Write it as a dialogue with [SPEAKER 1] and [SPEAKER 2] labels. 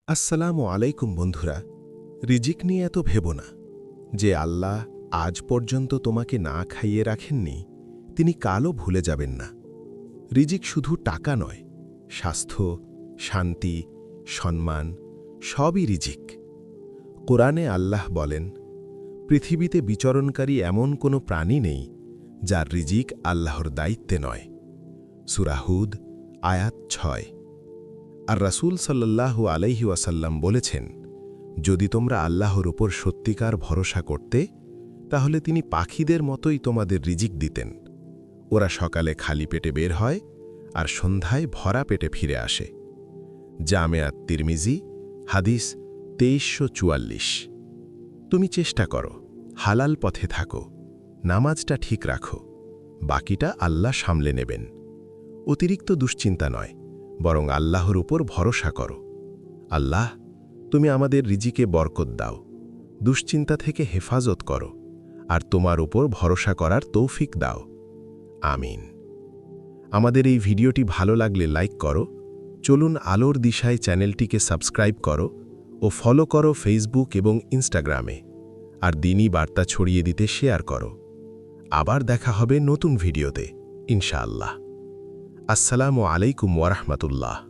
[SPEAKER 1] আসসালামু আলাইকুম বন্ধুরা। রিজিক নিয়ে এত ভেবো না। যে আল্লাহ আজ পর্যন্ত তোমাকে না খাইয়ে রাখেননি, তিনি কালও ভুলে যাবেন না। রিজিক শুধু টাকা নয়, স্বাস্থ্য, শান্তি, সম্মান সবই রিজিক। কোরআনে আল্লাহ বলেন, পৃথিবীতে বিচরণকারী এমন কোনো প্রাণী নেই যার রিজিক আল্লাহর দায়িত্বে নয়। সূরা হুদ আয়াত 6। আর রাসূল সাল্লাল্লাহু আলাইহি ওয়াসাল্লাম বলেছেন, যদি তোমরা আল্লাহর উপর সত্যিকার ভরসা করতে, তাহলে তিনি পাখিদের মতোই তোমাদের রিজিক দিতেন। ওরা সকালে খালি পেটে বের হয় আর সন্ধ্যায় ভরা পেটে ফিরে আসে। জামে আত-তিরমিজি হাদিস 2344। তুমি চেষ্টা করো, হালাল পথে থাকো, নামাজটা ঠিক রাখো, বাকিটা আল্লাহ সামলে নেবেন। অতিরিক্ত দুশ্চিন্তা নয়, বরং আল্লাহর উপর ভরসা করো। আল্লাহ, তুমি আমাদের রিজিকে বরকত দাও, দুশ্চিন্তা থেকে হেফাজত করো, আর তোমার উপর ভরসা করার তৌফিক দাও। আমিন। আমাদের এই ভিডিওটি ভালো লাগলে লাইক করো, চলুন আলোর দিশায় চ্যানেলটিকে সাবস্ক্রাইব করো ও ফলো করো ফেসবুক এবং ইনস্টাগ্রামে, আর দ্বীনি বার্তা ছড়িয়ে দিতে শেয়ার করো। আবার দেখা হবে নতুন ভিডিওতে, ইনশাআল্লাহ। আসসালামু আলাইকুম ওয়া রাহমাতুল্লাহ।